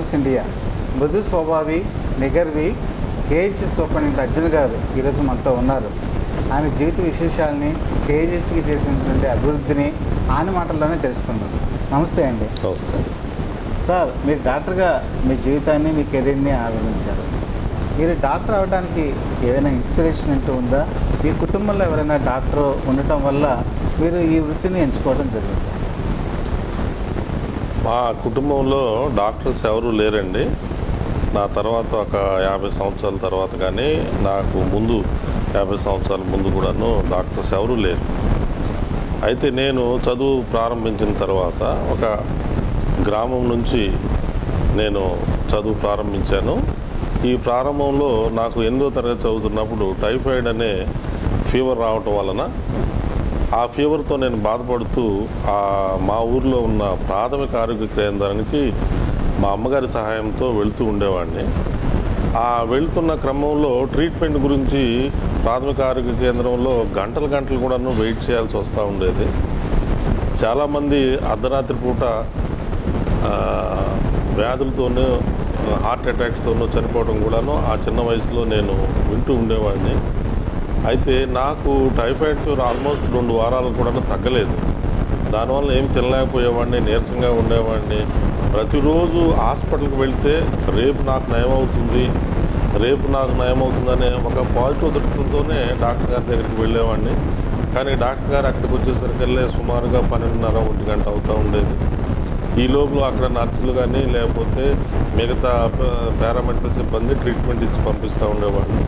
Doctors India మృదు స్వభావి నిగర్వి కేహెచ్ఎస్ superintendent Arjun గారు ఈరోజు మనతో ఉన్నారు. ఆయన జీవిత విశేషాలని, కేహెచ్ఎస్కి చేసినటువంటి అభివృద్ధిని ఆయన మాటల్లోనే తెలుసుకుందాం. నమస్తే అండి. నమస్తే సార్, మీరు డాక్టర్గా మీ జీవితాన్ని, మీ కెరీర్ని ఆవిర్భించారు. మీరు డాక్టర్ అవడానికి ఏదైనా ఇన్స్పిరేషన్ అంటూ ఉందా? మీ కుటుంబంలో ఎవరైనా డాక్టర్ ఉండటం వల్ల మీరు ఈ వృత్తిని ఎంచుకోవడం జరిగింది? మా కుటుంబంలో డాక్టర్స్ ఎవరు లేరండి. నా తర్వాత ఒక 50 సంవత్సరాల తర్వాత కానీ నాకు ముందు 50 సంవత్సరాల ముందు కూడాను డాక్టర్స్ ఎవరు లేరు. అయితే నేను చదువు ప్రారంభించిన తర్వాత ఒక గ్రామం నుంచి నేను చదువు ప్రారంభించాను. ఈ ప్రారంభంలో నాకు 8వ తరగతి చదువుతున్నప్పుడు టైఫాయిడ్ అనే ఫీవర్ రావటం వలన ఆ ఫీవర్తో నేను బాధపడుతూ మా ఊర్లో ఉన్న ప్రాథమిక ఆరోగ్య కేంద్రానికి మా అమ్మగారి సహాయంతో వెళుతూ ఉండేవాడిని. వెళ్తున్న క్రమంలో ట్రీట్మెంట్ గురించి ప్రాథమిక ఆరోగ్య కేంద్రంలో గంటలు కూడాను వెయిట్ చేయాల్సి వస్తూ ఉండేది. చాలామంది అర్ధరాత్రి పూట వ్యాధులతోనూ హార్ట్ అటాక్స్తోనూ చనిపోవడం కూడాను ఆ చిన్న వయసులో నేను వింటూ ఉండేవాడిని. అయితే నాకు టైఫాయిడ్ ఫీవర్ ఆల్మోస్ట్ 2 వారాలు కూడా తగ్గలేదు. దానివల్ల ఏం తినలేకపోయేవాడిని, నీరసంగా ఉండేవాడిని. ప్రతిరోజు హాస్పిటల్కి వెళ్తే రేపు నాకు నయమవుతుందనే ఒక పాజిటివ్ దృష్టితోనే డాక్టర్ గారి దగ్గరికి వెళ్ళేవాడిని. కానీ డాక్టర్ గారు అక్కడికి వచ్చేసరికల్లా సుమారుగా 12:30, 1 గంట అవుతూ ఉండేది. ఈ లోపల అక్కడ నర్సులు కానీ లేకపోతే మిగతా పారామెడికల్ సిబ్బంది ట్రీట్మెంట్ ఇచ్చి పంపిస్తూ ఉండేవాడిని.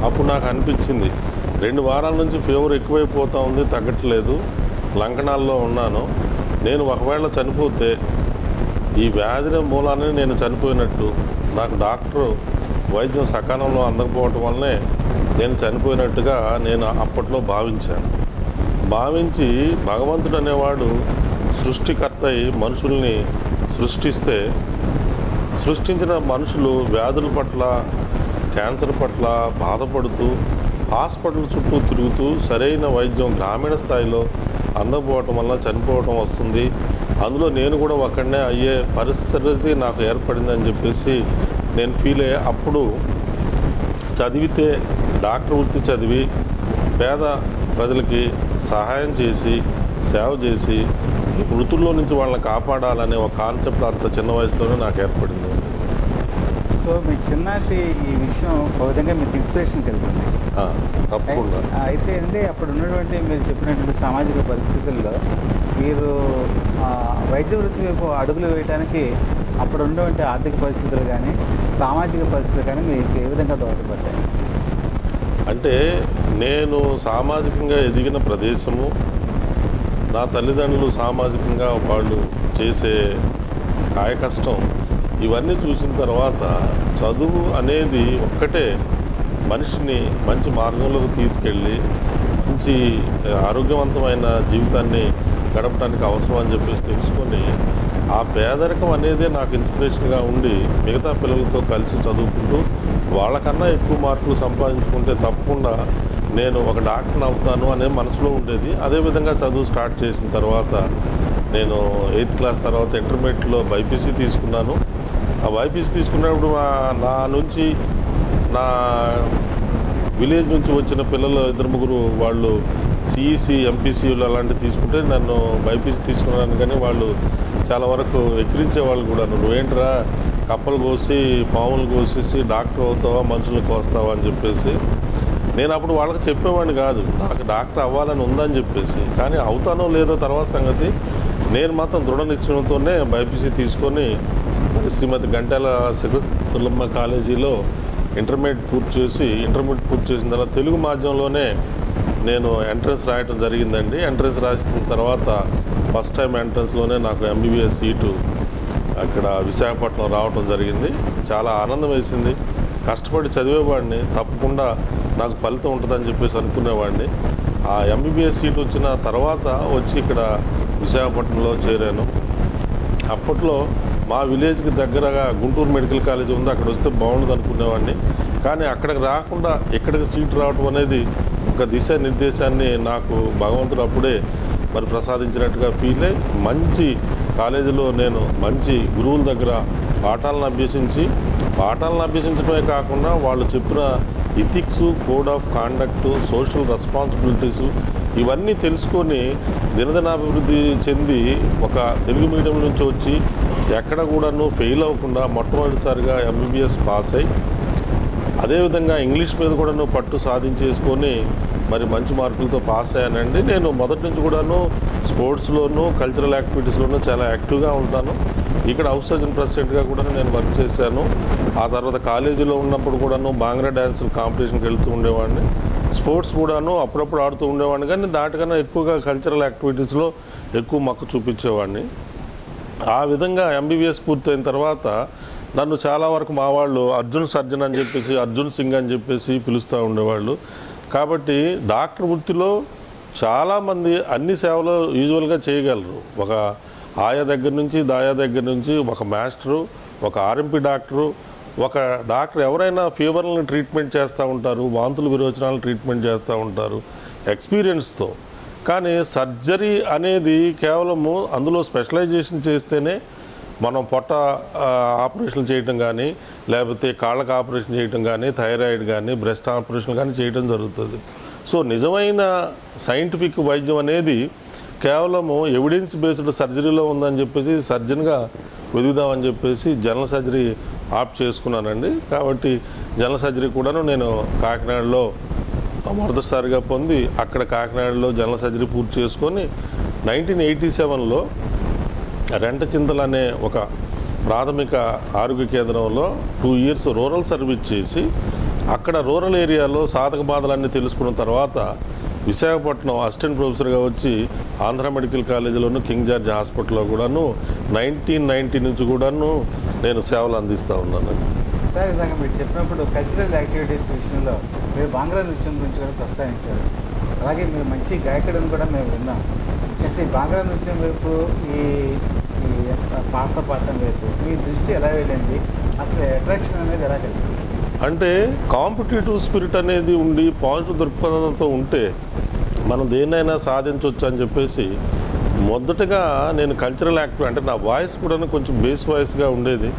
అప్పుడు నాకు అనిపించింది, 2 వారాల నుంచి ఫీవర్ ఎక్కువైపోతూ ఉంది, తగ్గట్లేదు, లంకణాల్లో ఉన్నాను. నేను ఒకవేళ చనిపోతే ఈ వ్యాధి మూలాన్ని నేను చనిపోయినట్టు, నాకు డాక్టర్ వైద్యం సకాలంలో అందకపోవటం వల్లనే నేను చనిపోయినట్టుగా నేను అప్పట్లో భావించి భగవంతుడు అనేవాడు సృష్టికర్త అయి మనుషుల్ని సృష్టిస్తే, సృష్టించిన మనుషులు వ్యాధుల పట్ల, క్యాన్సర్ పట్ల బాధపడుతూ హాస్పిటల్ చుట్టూ తిరుగుతూ సరైన వైద్యం గ్రామీణ స్థాయిలో అందకపోవటం వల్ల చనిపోవటం వస్తుంది. అందులో నేను కూడా ఒక్కడనే అయ్యే పరిస్థితి నాకు ఏర్పడిందని చెప్పేసి నేను ఫీల్ అయ్యే. అప్పుడు చదివితే డాక్టర్ వృత్తి చదివి పేద ప్రజలకి సహాయం చేసి, సేవ చేసి ఈ వృత్తుల్లో నుంచి వాళ్ళని కాపాడాలనే ఒక కాన్సెప్ట్ అంత చిన్న వయసులోనే నాకు ఏర్పడింది. సో మీ చిన్నటి ఈ విషయం ఒక విధంగా మీకు ఇన్స్పిరేషన్ కలిగింది. తప్పకుండా. అయితే అండి, అప్పుడు ఉన్నటువంటి మీరు చెప్పినటువంటి సామాజిక పరిస్థితుల్లో మీరు వైద్య వృత్తి వైపు అడుగులు వేయడానికి అప్పుడు ఉన్నటువంటి ఆర్థిక పరిస్థితులు కానీ, సామాజిక పరిస్థితులు కానీ మీకు ఏ విధంగా దోహదపడ్డాయి? అంటే నేను సామాజికంగా ఎదిగిన ప్రదేశము, నా తల్లిదండ్రులు సామాజికంగా వాళ్ళు చేసే కాయ కష్టం, ఇవన్నీ చూసిన తర్వాత చదువు అనేది ఒక్కటే మనిషిని మంచి మార్గంలోకి తీసుకెళ్ళి మంచి ఆరోగ్యవంతమైన జీవితాన్ని గడపడానికి అవసరం అని చెప్పేసి తెలుసుకొని ఆ పేదరికం అనేదే నాకు ఇన్స్పిరేషన్గా ఉండి మిగతా పిల్లలతో కలిసి చదువుకుంటూ వాళ్ళకన్నా ఎక్కువ మార్కులు సంపాదించుకుంటే తప్పకుండా నేను ఒక డాక్టర్ని అవుతాను అనే మనసులో ఉండేది. అదేవిధంగా చదువు స్టార్ట్ చేసిన తర్వాత నేను 8th క్లాస్ తర్వాత ఇంటర్మీడియట్లో బైపీసీ తీసుకున్నాను. ఆ బైపీసీ తీసుకున్నప్పుడు నా విలేజ్ నుంచి వచ్చిన పిల్లలు 2-3 వాళ్ళు సిఈసి, ఎంపీసీలు అలాంటివి తీసుకుంటే నన్ను బైపీసీ తీసుకున్నాను. కానీ వాళ్ళు చాలా వరకు ఎక్కిరించేవాళ్ళు కూడా, నువ్వేంట్రా కప్పలు కోసి పాములు కోసేసి డాక్టర్ అవుతావా, మనుషులు కోస్తావా అని చెప్పేసి. నేను అప్పుడు వాళ్ళకి చెప్పేవాడిని కాదు, నాకు డాక్టర్ అవ్వాలని ఉందని చెప్పేసి. కానీ అవుతానో లేదో తర్వాత సంగతి. నేను మాత్రం దృఢ నిశ్చయంతోనే బైపీసీ తీసుకొని శ్రీమతి గంటాల సిద్ధతులమ్మ కాలేజీలో ఇంటర్మీడియట్ పూర్తి చేసిన తర్వాత తెలుగు మాధ్యమంలోనే నేను ఎంట్రన్స్ రాయటం జరిగిందండి. ఎంట్రన్స్ రాసిన తర్వాత ఫస్ట్ టైం ఎంట్రన్స్లోనే నాకు ఎంబీబీఎస్ సీటు అక్కడ విశాఖపట్నం రావటం జరిగింది. చాలా ఆనందం వేసింది. కష్టపడి చదివేవాడిని, తప్పకుండా నాకు ఫలితం ఉంటుందని చెప్పేసి అనుకునేవాడిని. ఆ ఎంబీబీఎస్ సీట్ వచ్చిన తర్వాత వచ్చి ఇక్కడ విశాఖపట్నంలో చేరాను. అప్పట్లో మా విలేజ్కి దగ్గరగా గుంటూరు మెడికల్ కాలేజ్ ఉంది, అక్కడ వస్తే బాగుండదు అనుకునేవాడిని. కానీ అక్కడికి రాకుండా ఇక్కడికి సీట్ రావడం అనేది ఒక దిశానిర్దేశాన్ని నాకు భగవంతుడు అప్పుడే మరి ప్రసాదించినట్టుగా ఫీల్ అయ్యి మంచి కాలేజీలో నేను మంచి గురువుల దగ్గర పాఠాలను అభ్యసించడమే కాకుండా వాళ్ళు చెప్పిన ethics, code of conduct, social responsibilities ఇవన్నీ తెలుసుకొని దినదినాభివృద్ధి చెంది ఒక తెలుగు మీడియం నుంచి వచ్చి ఎక్కడ కూడాను ఫెయిల్ అవ్వకుండా మొట్టమొదటిసారిగా ఎంబీబీఎస్ పాస్ అయ్యి అదేవిధంగా ఇంగ్లీష్ మీద కూడాను పట్టు సాధించేసుకొని మరి మంచి మార్కులతో పాస్ అయ్యానండి. నేను మొదటి నుంచి కూడాను స్పోర్ట్స్లోను కల్చరల్ యాక్టివిటీస్లోనూ చాలా యాక్టివ్గా ఉంటాను. ఇక్కడ హౌస్ సర్జన్ ప్రెసిడెంట్గా కూడా నేను వర్క్ చేశాను. ఆ తర్వాత కాలేజీలో ఉన్నప్పుడు కూడాను బాంగ్రా డ్యాన్స్ కాంపిటీషన్కి వెళ్తూ ఉండేవాడిని. స్పోర్ట్స్ కూడాను అప్పుడప్పుడు ఆడుతూ ఉండేవాడిని, కానీ దాటికన్నా ఎక్కువగా కల్చరల్ యాక్టివిటీస్లో ఎక్కువ మక్కువ చూపించేవాడిని. ఆ విధంగా ఎంబీబీఎస్ పూర్తయిన తర్వాత నన్ను చాలా వరకు మా వాళ్ళు అర్జున్ సర్జన్ అని చెప్పేసి, అర్జున్ సింగ్ అని చెప్పేసి పిలుస్తూ ఉండేవాళ్ళు. కాబట్టి డాక్టర్ వృత్తిలో చాలామంది అన్ని సేవలు యూజువల్గా చేయగలరు. ఒక ఆయా దగ్గర నుంచి దాయా దగ్గర నుంచి ఒక మాస్టరు, ఒక ఆర్ఎంపీ డాక్టరు, ఒక డాక్టర్ ఎవరైనా ఫీవర్లను ట్రీట్మెంట్ చేస్తూ ఉంటారు, వాంతులు విరోచనాలను ట్రీట్మెంట్ చేస్తూ ఉంటారు ఎక్స్పీరియన్స్తో. కానీ సర్జరీ అనేది కేవలము అందులో స్పెషలైజేషన్ చేస్తేనే మనం పొట్ట ఆపరేషన్ చేయటం కానీ, లేకపోతే కాళ్ళకు ఆపరేషన్ చేయటం కానీ, థైరాయిడ్ కానీ, బ్రెస్ట్ ఆపరేషన్ కానీ చేయటం జరుగుతుంది. సో నిజమైన సైంటిఫిక్ వైద్యం అనేది కేవలము ఎవిడెన్స్ బేస్డ్ సర్జరీలో ఉందని చెప్పేసి సర్జన్గా వెతుకుదామని చెప్పేసి జనరల్ సర్జరీ ఆప్ట్ చేసుకున్నానండి. కాబట్టి జనరల్ సర్జరీ కూడాను నేను కాకినాడలో మొదటిసారిగా పొంది అక్కడ కాకినాడలో జనరల్ సర్జరీ పూర్తి చేసుకొని 1987లో రెంటచింతలు అనే ఒక ప్రాథమిక ఆరోగ్య కేంద్రంలో 2 years రూరల్ సర్వీస్ చేసి అక్కడ రూరల్ ఏరియాలో సాధక బాధలన్నీ తెలుసుకున్న తర్వాత విశాఖపట్నం అసిస్టెంట్ ప్రొఫెసర్గా వచ్చి ఆంధ్ర మెడికల్ కాలేజీలోను కింగ్ జార్జ్ హాస్పిటల్లో కూడాను 1990 నుంచి కూడాను నేను సేవలు అందిస్తూ ఉన్నాను. సార్, ఇందాక మీరు చెప్పినప్పుడు కల్చరల్ యాక్టివిటీస్ విషయంలో మీరు బాంగ్రా నృత్యం గురించి కూడా ప్రస్తావించారు. అలాగే మీరు మంచి గాయకుడిని కూడా మేము విన్నాం. ఈ బాంగ్రా నృత్యం వైపు ఈ పాట పాడటం వైపు మీ దృష్టి ఎలా వెళ్ళింది? అసలు అట్రాక్షన్ అనేది ఎలా కలిగింది? అంటే కాంపిటేటివ్ స్పిరిట్ అనేది ఉండి పాజిటివ్ దృక్పథంతో ఉంటే మనం దేన్నైనా సాధించవచ్చు అని చెప్పేసి మొదటగా నేను కల్చరల్ యాక్టివ్, అంటే నా వాయిస్ కూడా కొంచెం బేస్ వాయిస్గా ఉండేది,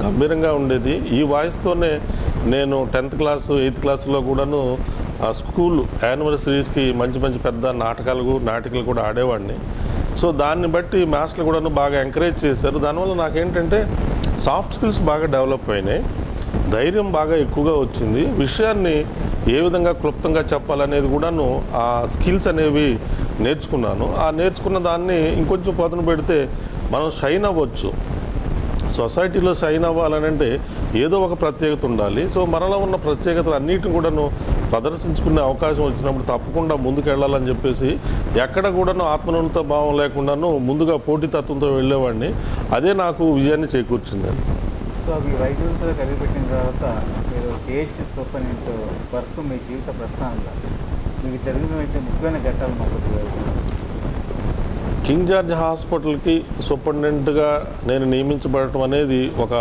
గంభీరంగా ఉండేది. ఈ వాయిస్తోనే నేను 10th క్లాస్ 8th క్లాస్లో కూడాను స్కూల్ యానివర్సరీస్కి మంచి మంచి పెద్ద నాటకాలు కూడా ఆడేవాడిని. సో దాన్ని బట్టి మాస్టర్లు కూడాను బాగా ఎంకరేజ్ చేశారు. దానివల్ల నాకేంటంటే సాఫ్ట్ స్కిల్స్ బాగా డెవలప్ అయినాయి, ధైర్యం బాగా ఎక్కువగా వచ్చింది. విషయాన్ని ఏ విధంగా క్లుప్తంగా చెప్పాలనేది కూడాను ఆ స్కిల్స్ అనేవి నేర్చుకున్నాను. ఆ నేర్చుకున్న దాన్ని ఇంకొంచెం పదును పెడితే మనం షైన్ అవ్వచ్చు. సొసైటీలో షైన్ అవ్వాలనంటే ఏదో ఒక ప్రత్యేకత ఉండాలి. సో మనలో ఉన్న ప్రత్యేకతలు అన్నిటిని కూడాను ప్రదర్శించుకునే అవకాశం వచ్చినప్పుడు తప్పకుండా ముందుకు వెళ్ళాలని చెప్పేసి ఎక్కడ కూడాను ఆత్మన్యూనత భావం లేకుండాను ముందుగా పోటీతత్వంతో వెళ్ళేవాడిని. అదే నాకు విజయాన్ని చేకూర్చిందండి. సో మీ వైద్యులతో కలిగిపెట్టిన తర్వాత మీరు కేహెచ్ సూపరింటెండెంట్ వర్క్ మీ జీవిత ప్రస్థానంలో మీకు జరిగినటువంటి ముఖ్యమైన ఘట్టాలు మాకు వివరిస్తారు. కింగ్ జార్జ్ హాస్పిటల్కి సూపరింటెండెంట్గా నేను నియమించబడటం అనేది ఒక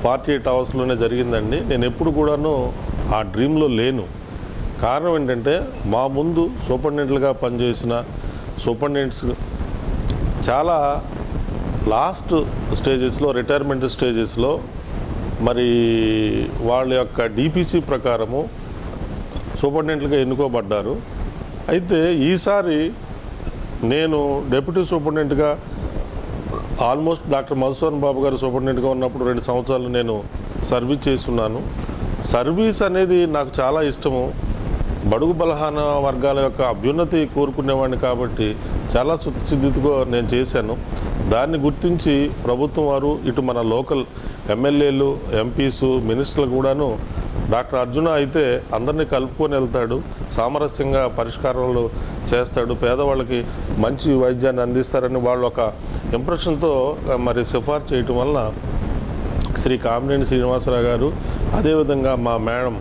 48 అవర్స్లోనే జరిగిందండి. నేను ఎప్పుడు కూడాను ఆ డ్రీమ్లో లేను. కారణం ఏంటంటే మా ముందు సూపరింటెండెంట్లుగా పనిచేసిన సూపరింటెండెంట్స్ చాలా లాస్ట్ స్టేజెస్లో, రిటైర్మెంట్ స్టేజెస్లో మరి వాళ్ళ యొక్క డిపిసి ప్రకారము సూపరింటెండెంట్లుగా ఎన్నుకోబడ్డారు. అయితే ఈసారి నేను డిప్యూటీ సూపరింటెండెంట్గా ఆల్మోస్ట్ డాక్టర్ మధుసూదన్ బాబు గారు సూపరింటెండెంట్గా ఉన్నప్పుడు 2 సంవత్సరాలు నేను సర్వీస్ చేస్తున్నాను. సర్వీస్ అనేది నాకు చాలా ఇష్టము. బడుగు బలహీన వర్గాల యొక్క అభ్యున్నతి కోరుకునేవాడిని కాబట్టి చాలా శుద్ధితో నేను చేశాను. దాన్ని గుర్తించి ప్రభుత్వం వారు ఇటు మన లోకల్ ఎమ్మెల్యేలు, ఎంపీసు, మినిస్టర్లు కూడాను డాక్టర్ అర్జున అయితే అందరినీ కలుపుకొని వెళ్తాడు, సామరస్యంగా పరిష్కారాలు చేస్తాడు, పేదవాళ్ళకి మంచి వైద్యాన్ని అందిస్తారని వాళ్ళు ఒక ఇంప్రెషన్తో మరి సిఫార్సు చేయటం వలన శ్రీ కామినేని శ్రీనివాసరావు గారు, అదేవిధంగా మా మేడం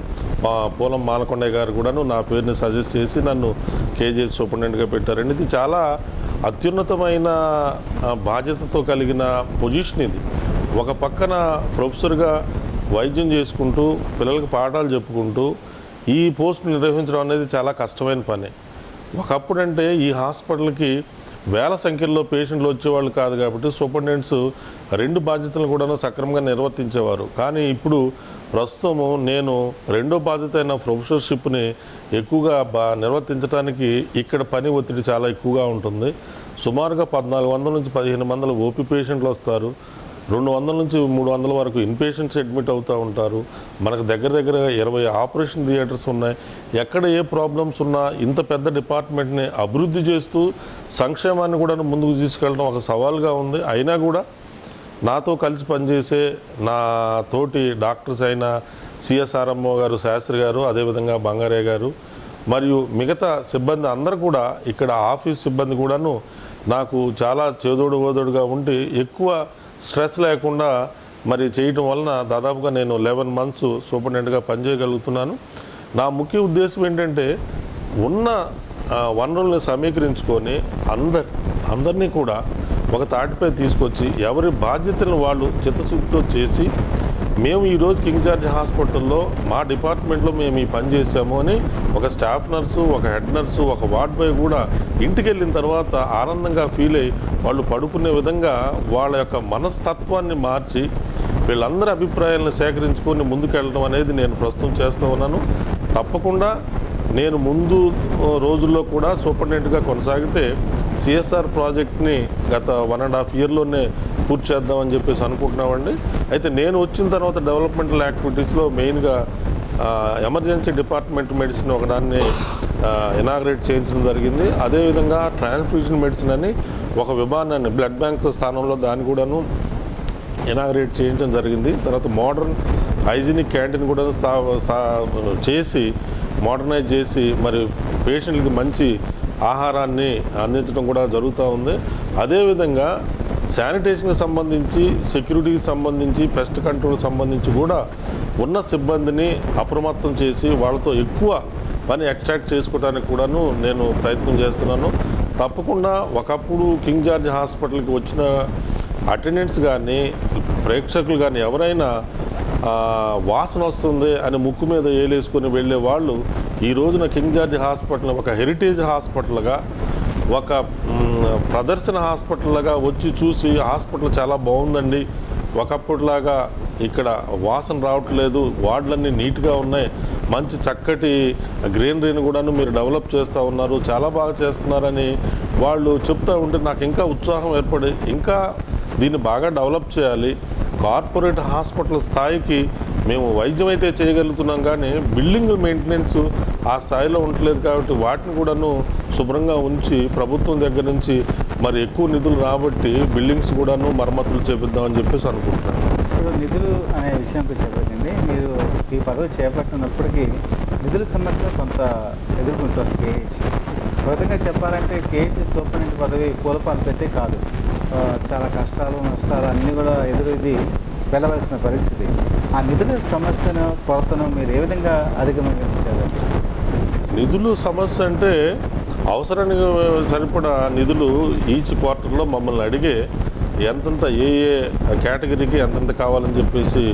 పూలం మాలకొండయ్య గారు కూడాను నా పేరుని సజెస్ట్ చేసి నన్ను కేజీహెచ్ సూపరింటెండెంట్గా పెట్టారండి. ఇది చాలా అత్యున్నతమైన బాధ్యతతో కలిగిన పొజిషన్ ఇది. ఒక పక్కన ప్రొఫెసర్గా వైద్యం చేసుకుంటూ పిల్లలకు పాఠాలు చెప్పుకుంటూ ఈ పోస్ట్ నిర్వహించడం అనేది చాలా కష్టమైన పని. ఒకప్పుడంటే ఈ హాస్పిటల్కి వేల సంఖ్యలో పేషెంట్లు వచ్చేవాళ్ళు కాదు కాబట్టి సూపరింటెండెంట్స్ 2 బాధ్యతలను కూడా సక్రమంగా నిర్వర్తించేవారు. కానీ ఇప్పుడు ప్రస్తుతము నేను 2వ బాధ్యత అయిన ప్రొఫెసర్షిప్ని ఎక్కువగా నిర్వర్తించడానికి ఇక్కడ పని ఒత్తిడి చాలా ఎక్కువగా ఉంటుంది. సుమారుగా 1400 నుంచి 1500 ఓపీ పేషెంట్లు వస్తారు. 200 నుంచి 300 వరకు ఇన్పేషెంట్స్ అడ్మిట్ అవుతూ ఉంటారు. మనకు దగ్గర 20 ఆపరేషన్ థియేటర్స్ ఉన్నాయి. ఎక్కడ ఏ ప్రాబ్లమ్స్ ఉన్నా ఇంత పెద్ద డిపార్ట్మెంట్ని అభివృద్ధి చేస్తూ సంక్షేమాన్ని కూడా ముందుకు తీసుకెళ్ళడం ఒక సవాల్గా ఉంది. అయినా కూడా నాతో కలిసి పనిచేసే నా తోటి డాక్టర్స్ అయిన సిఎస్ఆర్ఎంఓ గారు, శాస్త్రి గారు, అదేవిధంగా బంగారయ్య గారు మరియు మిగతా సిబ్బంది అందరూ కూడా, ఇక్కడ ఆఫీస్ సిబ్బంది కూడాను నాకు చాలా చేదోడు ఓదోడుగా ఉండి ఎక్కువ స్ట్రెస్ లేకుండా మరి చేయటం వలన దాదాపుగా నేను 11 మంత్స్ సూపరింటెండెంట్గా పనిచేయగలుగుతున్నాను. నా ముఖ్య ఉద్దేశం ఏంటంటే ఉన్న వనరుల్ని సమీకరించుకొని అందరినీ కూడా ఒక తాటిపై తీసుకొచ్చి ఎవరి బాధ్యతలను వాళ్ళు చిత్తశుద్ధితో చేసి, మేము ఈరోజు కింగ్ జార్జ్ హాస్పిటల్లో మా డిపార్ట్మెంట్లో మేము ఈ పని చేసాము అని ఒక స్టాఫ్ నర్సు, ఒక హెడ్ నర్సు, ఒక వార్డ్ బాయ్ కూడా ఇంటికి వెళ్ళిన తర్వాత ఆనందంగా ఫీల్ అయ్యి వాళ్ళు పడుకునే విధంగా వాళ్ళ యొక్క మనస్తత్వాన్ని మార్చి వీళ్ళందరి అభిప్రాయాలను సేకరించుకొని ముందుకెళ్ళడం అనేది నేను ప్రస్తుతం చేస్తూ ఉన్నాను. తప్పకుండా నేను ముందు రోజుల్లో కూడా సూపరింటెండెంట్గా కొనసాగితే సిఎస్ఆర్ ప్రాజెక్ట్ని గత 1.5 ఇయర్లోనే పూర్తి చేద్దామని చెప్పేసి అనుకుంటున్నామండి. అయితే నేను వచ్చిన తర్వాత డెవలప్మెంటల్ యాక్టివిటీస్లో మెయిన్గా ఎమర్జెన్సీ డిపార్ట్మెంట్ మెడిసిన్ ఒకదాన్ని ఇనాగ్రేట్ చేయించడం జరిగింది. అదేవిధంగా ట్రాన్స్ఫ్యూజన్ మెడిసిన్ అని ఒక విభాగాన్ని బ్లడ్ బ్యాంక్ స్థానంలో దాన్ని కూడాను ఇనాగ్రేట్ చేయించడం జరిగింది. తర్వాత మోడర్న్ హైజీనిక్ క్యాంటీన్ కూడా చేసి మోడర్నైజ్ చేసి మరి పేషెంట్లకి మంచి ఆహారాన్ని అందించడం కూడా జరుగుతూ ఉంది. అదేవిధంగా శానిటేషన్కి సంబంధించి, సెక్యూరిటీకి సంబంధించి, పెస్ట్ కంట్రోల్కి సంబంధించి కూడా ఉన్న సిబ్బందిని అప్రమత్తం చేసి వాళ్ళతో ఎక్కువ పని ఎక్స్ట్రాక్ట్ చేసుకోవడానికి కూడాను నేను ప్రయత్నం చేస్తున్నాను. తప్పకుండా ఒకప్పుడు కింగ్ జార్జ్ హాస్పిటల్కి వచ్చిన అటెండెంట్స్ కానీ ప్రేక్షకులు కానీ ఎవరైనా వాసన వస్తుంది అని ముక్కు మీద ఏలేసుకొని వెళ్ళే వాళ్ళు ఈ రోజున కింగ్ జార్జ్ హాస్పిటల్ ఒక హెరిటేజ్ హాస్పిటల్గా, ఒక ప్రదర్శన హాస్పిటల్గా వచ్చి చూసి హాస్పిటల్ చాలా బాగుందండి, ఒకప్పుడులాగా ఇక్కడ వాసన రావట్లేదు, వార్డులన్నీ నీట్గా ఉన్నాయి, మంచి చక్కటి గ్రీనరీని కూడాను మీరు డెవలప్ చేస్తూ ఉన్నారు, చాలా బాగా చేస్తున్నారని వాళ్ళు చెప్తూ ఉంటే నాకు ఇంకా ఉత్సాహం ఏర్పడి ఇంకా దీన్ని బాగా డెవలప్ చేయాలి. కార్పొరేట్ హాస్పిటల్ స్థాయికి మేము వైద్యం అయితే చేయగలుగుతున్నాం కానీ బిల్డింగ్ మెయింటెనెన్స్ ఆ స్థాయిలో ఉండలేదు. కాబట్టి వాటిని కూడాను శుభ్రంగా ఉంచి ప్రభుత్వం దగ్గర నుంచి మరి ఎక్కువ నిధులు రాబట్టి బిల్డింగ్స్ కూడాను మరమ్మతులు చేపిద్దామని చెప్పేసి అనుకుంటున్నాను. ఇప్పుడు నిధులు అనే విషయం చెప్పండి. మీరు ఈ పదవి చేపట్టినప్పటికీ నిధుల సమస్య కొంత ఎదుర్కొంటుంది కేహెచ్. ఒక విధంగా చెప్పాలంటే కేహెచ్ సూపరింటెండెంట్ పదవి పూలపాలు పెట్టే కాదు, చాలా కష్టాలు నష్టాలు అన్నీ కూడా ఎదురుది వెళ్ళవలసిన పరిస్థితి. ఆ నిధుల సమస్యను, కొరతను మీరు ఏ విధంగా అధిగమించారు? నిధులు సమస్య అంటే అవసరానికి సరిపడా నిధులు ఈచ్ క్వార్టర్లో మమ్మల్ని అడిగే ఎంతంత ఏ కేటగిరీకి ఎంతెంత కావాలని చెప్పేసి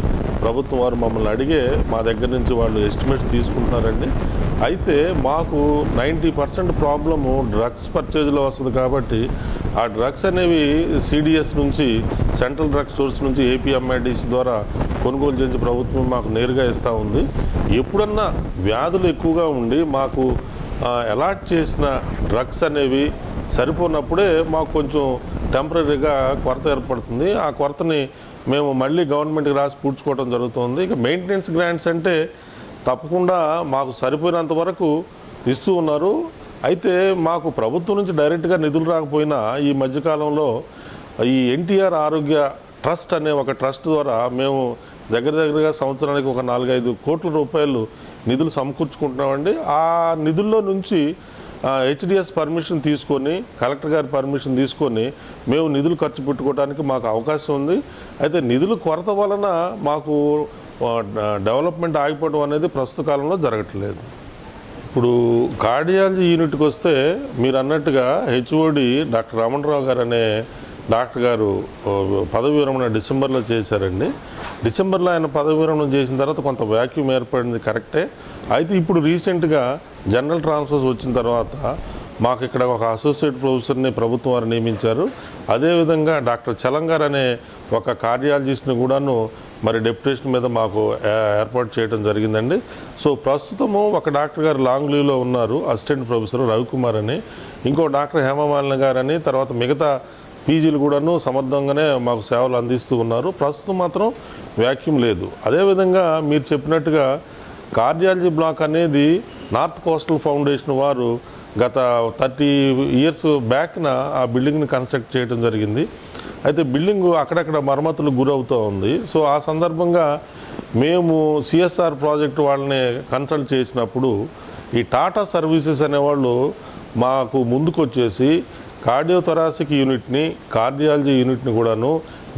ప్రభుత్వం వారు మమ్మల్ని అడిగే మా దగ్గర నుంచి వాళ్ళు ఎస్టిమేట్స్ తీసుకుంటున్నారండి. అయితే మాకు 90% ప్రాబ్లము డ్రగ్స్ పర్చేజ్లో వస్తుంది. కాబట్టి ఆ డ్రగ్స్ అనేవి సిడిఎస్ నుంచి, సెంట్రల్ డ్రగ్స్ సోర్స్ నుంచి ఏపీఎంఐడిసి ద్వారా కొనుగోలు చేసి ప్రభుత్వం మాకు నేరుగా ఇస్తూ ఉంది. ఎప్పుడన్నా వ్యాధులు ఎక్కువగా ఉండి మాకు అలాట్ చేసిన డ్రగ్స్ అనేవి సరిపోనప్పుడే మాకు కొంచెం టెంపరీగా కొరత ఏర్పడుతుంది. ఆ కొరతని మేము మళ్ళీ గవర్నమెంట్కి రాసి పూడ్చుకోవడం జరుగుతుంది. ఇక మెయింటెనెన్స్ గ్రాంట్స్ అంటే తప్పకుండా మాకు సరిపోయినంత వరకు ఇస్తూ ఉన్నారు. అయితే మాకు ప్రభుత్వం నుంచి డైరెక్ట్గా నిధులు రాకపోయినా ఈ మధ్యకాలంలో ఈ ఎన్టీఆర్ ఆరోగ్య ట్రస్ట్ అనే ఒక ట్రస్ట్ ద్వారా మేము దగ్గరగా సంవత్సరానికి ఒక 4-5 కోట్ల రూపాయలు నిధులు సమకూర్చుకుంటున్నామండి. ఆ నిధుల్లో నుంచి హెచ్డిఎస్ పర్మిషన్ తీసుకొని, కలెక్టర్ గారి పర్మిషన్ తీసుకొని మేము నిధులు ఖర్చు పెట్టుకోవడానికి మాకు అవకాశం ఉంది. అయితే నిధుల కొరత వలన మాకు డెవలప్మెంట్ ఆగిపోవడం అనేది ప్రస్తుత కాలంలో జరగట్లేదు. ఇప్పుడు కార్డియాలజీ యూనిట్కి వస్తే మీరు అన్నట్టుగా హెచ్ఓడి డాక్టర్ రమణరావు గారు అనే డాక్టర్ గారు పదవి విరమణ డిసెంబర్లో చేశారండి. డిసెంబర్లో ఆయన పదవి విరమణ చేసిన తర్వాత కొంత వ్యాక్యూమ్ ఏర్పడింది, కరెక్టే. అయితే ఇప్పుడు రీసెంట్గా జనరల్ ట్రాన్స్ఫర్స్ వచ్చిన తర్వాత మాకు ఇక్కడ ఒక అసోసియేట్ ప్రొఫెసర్ని ప్రభుత్వం వారు నియమించారు. అదేవిధంగా డాక్టర్ చలంగార్ అనే ఒక కార్డియాలజిస్ట్ని కూడాను మరి డెప్యుటేషన్ మీద మాకు ఏర్పాటు చేయడం జరిగిందండి. సో ప్రస్తుతము ఒక డాక్టర్ గారు లాంగ్ లీవ్లో ఉన్నారు, అసిస్టెంట్ ప్రొఫెసర్ రవికుమార్ అని, ఇంకో డాక్టర్ హేమమాలిని గారని, తర్వాత మిగతా పీజీలు కూడాను సమర్థంగానే మాకు సేవలు అందిస్తూ ఉన్నారు. ప్రస్తుతం మాత్రం వ్యాక్యూమ్ లేదు. అదేవిధంగా మీరు చెప్పినట్టుగా కార్డియాలజీ బ్లాక్ అనేది నార్త్ కోస్టల్ ఫౌండేషన్ వారు గత 30 years బ్యాక్న ఆ బిల్డింగ్ని కన్స్ట్రక్ట్ చేయడం జరిగింది. అయితే బిల్డింగ్ అక్కడక్కడ మరమ్మతులకు గురవుతూ ఉంది. సో ఆ సందర్భంగా మేము సిఎస్ఆర్ ప్రాజెక్టు వాళ్ళని కన్సల్ట్ చేసినప్పుడు ఈ టాటా సర్వీసెస్ అనేవాళ్ళు మాకు ముందుకు వచ్చేసి కార్డియోథొరాసిక్ యూనిట్ని, కార్డియాలజీ యూనిట్ని కూడాను,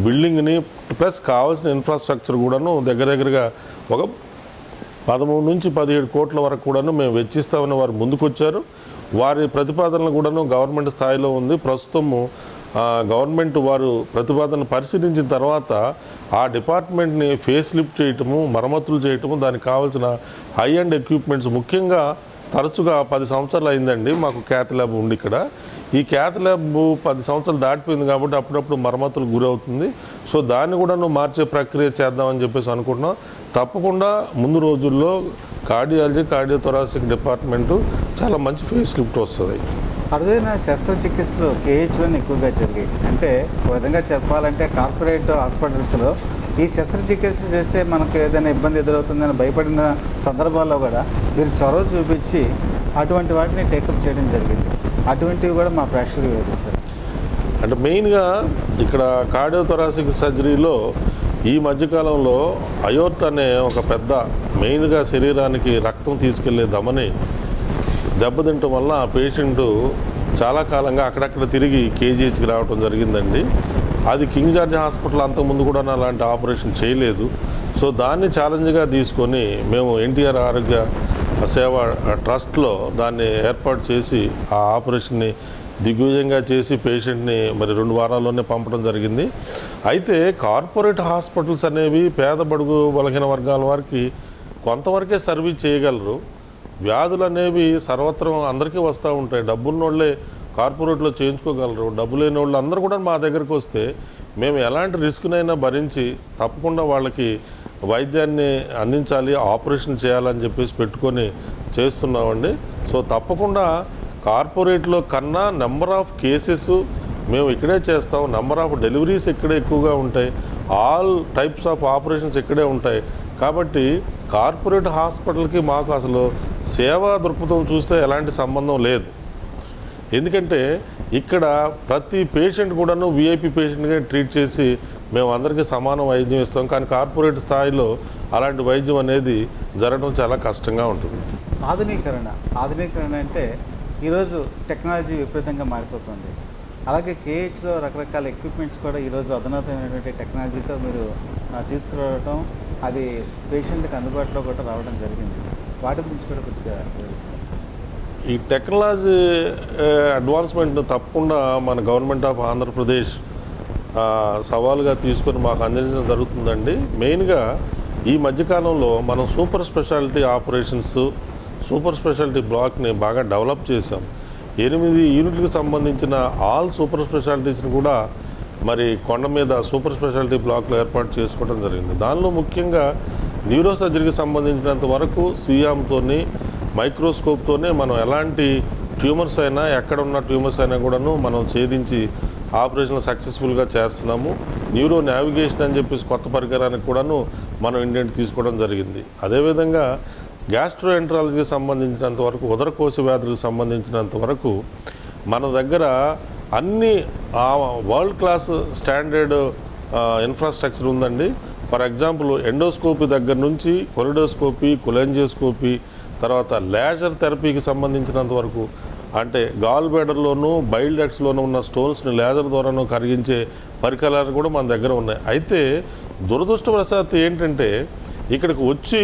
బిల్డింగ్ని ప్లస్ కావాల్సిన ఇన్ఫ్రాస్ట్రక్చర్ కూడాను దగ్గరగా ఒక 13 నుంచి 17 కోట్ల వరకు కూడాను మేము వెచ్చిస్తామని వారు ముందుకొచ్చారు. వారి ప్రతిపాదనలు కూడాను గవర్నమెంట్ స్థాయిలో ఉంది. ప్రస్తుతము గవర్నమెంట్ వారు ప్రతిపాదన పరిశీలించిన తర్వాత ఆ డిపార్ట్మెంట్ని ఫేస్ లిఫ్ట్ చేయటము, మరమ్మతులు చేయటము, దానికి కావాల్సిన హై అండ్ ఎక్విప్మెంట్స్, ముఖ్యంగా తరచుగా 10 సంవత్సరాలు అయిందండి మాకు క్యాత్ ల్యాబ్ ఉంది ఇక్కడ. ఈ క్యాత్ ల్యాబ్ 10 సంవత్సరాలు దాటిపోయింది కాబట్టి అప్పుడప్పుడు మరమ్మతులు గురవుతుంది. సో దాన్ని కూడా మార్చే ప్రక్రియ చేద్దామని చెప్పేసి అనుకుంటున్నాం. తప్పకుండా ముందు రోజుల్లో కార్డియాలజీ, కార్డియోథొరాసిక్ డిపార్ట్మెంటు చాలా మంచి ఫేస్ లిఫ్ట్ వస్తుంది. అరుదైన శస్త్రచికిత్సలు కేహెచ్లోనే ఎక్కువగా జరిగాయి. అంటే ఒక విధంగా చెప్పాలంటే కార్పొరేట్ హాస్పిటల్స్లో ఈ శస్త్రచికిత్స చేస్తే మనకు ఏదైనా ఇబ్బంది ఎదురవుతుందని భయపడిన సందర్భాల్లో కూడా మీరు చొరవ చూపించి అటువంటి వాటిని టేకప్ చేయడం జరిగింది. అటువంటివి కూడా మా ప్రేక్షకులు వివరిస్తారు. అంటే మెయిన్గా ఇక్కడ కార్డియోథొరాసిక్ సర్జరీలో ఈ మధ్యకాలంలో అయోర్ట్ అనే ఒక పెద్ద మెయిన్గా శరీరానికి రక్తం తీసుకెళ్లే ధమని దెబ్బతింటం వల్ల ఆ పేషెంటు చాలా కాలంగా అక్కడక్కడ తిరిగి కేజీహెచ్కి రావడం జరిగిందండి. అది కింగ్ జార్జ్ హాస్పిటల్ అంతకుముందు కూడా అలాంటి ఆపరేషన్ చేయలేదు. సో దాన్ని ఛాలెంజ్గా తీసుకొని మేము ఎన్టీఆర్ ఆరోగ్య సేవ ట్రస్ట్లో దాన్ని ఏర్పాటు చేసి ఆ ఆపరేషన్ని దిగ్విజయంగా చేసి పేషెంట్ని మరి 2 వారాల్లోనే పంపడం జరిగింది. అయితే కార్పొరేట్ హాస్పిటల్స్ అనేవి పేద బడుగు బలహీన వర్గాల వారికి కొంతవరకే సర్వీస్ చేయగలరు. వ్యాధులు అనేవి సర్వత్రం అందరికీ వస్తూ ఉంటాయి. డబ్బున్న వాళ్ళే కార్పొరేట్లో చేయించుకోగలరు. డబ్బు లేని వాళ్ళు అందరూ కూడా మా దగ్గరికి వస్తే మేము ఎలాంటి రిస్క్నైనా భరించి తప్పకుండా వాళ్ళకి వైద్యాన్ని అందించాలి, ఆపరేషన్ చేయాలని చెప్పేసి పెట్టుకొని చేస్తున్నామండి. సో తప్పకుండా కార్పొరేట్లో కన్నా నెంబర్ ఆఫ్ కేసెస్ మేము ఇక్కడే చేస్తాం, నెంబర్ ఆఫ్ డెలివరీస్ ఇక్కడే ఎక్కువగా ఉంటాయి, ఆల్ టైప్స్ ఆఫ్ ఆపరేషన్స్ ఇక్కడే ఉంటాయి. కాబట్టి కార్పొరేట్ హాస్పిటల్కి మాకు అసలు సేవా దృక్పథం చూస్తే ఎలాంటి సంబంధం లేదు. ఎందుకంటే ఇక్కడ ప్రతి పేషెంట్ కూడాను విఐపి పేషెంట్గా ట్రీట్ చేసి మేము అందరికీ సమానం వైద్యం ఇస్తాం. కానీ కార్పొరేట్ స్థాయిలో అలాంటి వైద్యం అనేది జరగడం చాలా కష్టంగా ఉంటుంది. ఆధునీకరణ అంటే ఈరోజు టెక్నాలజీ విపరీతంగా మారిపోతుంది. అలాగే కేహెచ్లో రకరకాల ఎక్విప్మెంట్స్ కూడా ఈరోజు అధునాతనమైనటువంటి టెక్నాలజీతో మీరు తీసుకురావడం, అది పేషెంట్కి అందుబాటులో కూడా రావడం జరిగింది. వాటి గురించి కూడా కొద్దిగా వివరిస్తారు. ఈ టెక్నాలజీ అడ్వాన్స్మెంట్ తప్పకుండా మన గవర్నమెంట్ ఆఫ్ ఆంధ్రప్రదేశ్ సవాలుగా తీసుకొని మాకు అందించడం జరుగుతుందండి. మెయిన్గా ఈ మధ్యకాలంలో మనం super speciality operations, super speciality బ్లాక్ని బాగా డెవలప్ చేశాం. 8 యూనిట్లకు సంబంధించిన ఆల్ సూపర్ స్పెషాలిటీస్ని కూడా మరి కొండ మీద సూపర్ స్పెషాలిటీ బ్లాక్లో ఏర్పాటు చేసుకోవడం జరిగింది. దానిలో ముఖ్యంగా న్యూరో సర్జరీకి సంబంధించినంత వరకు సియామ్తోని, మైక్రోస్కోప్తోనే మనం ఎలాంటి ట్యూమర్స్ అయినా, ఎక్కడ ఉన్న ట్యూమర్స్ అయినా కూడాను మనం ఛేదించి ఆపరేషన్ సక్సెస్ఫుల్గా చేస్తున్నాము. న్యూరో నావిగేషన్ అని చెప్పేసి కొత్త పరికరానికి కూడాను మనం ఇండియన్ తీసుకోవడం జరిగింది. అదేవిధంగా గ్యాస్ట్రోఎంట్రాలజీకి సంబంధించినంత వరకు, ఉదరకోశ వ్యాధులకు సంబంధించినంత వరకు మన దగ్గర అన్ని వరల్డ్ క్లాస్ స్టాండర్డ్ ఇన్ఫ్రాస్ట్రక్చర్ ఉందండి. ఫర్ ఎగ్జాంపుల్ ఎండోస్కోపీ దగ్గర నుంచి కొరిడోస్కోపీ, కొలెంజియోస్కోపీ, తర్వాత లేజర్ థెరపీకి సంబంధించినంత వరకు, అంటే గాల్ బ్లాడర్లోనూ బైల్ డక్ట్స్లోనూ ఉన్న స్టోన్స్ని లేజర్ ద్వారాను కరిగించే పరికరాలు కూడా మన దగ్గర ఉన్నాయి. అయితే దురదృష్టవశాత్తు ఏంటంటే ఇక్కడికి వచ్చి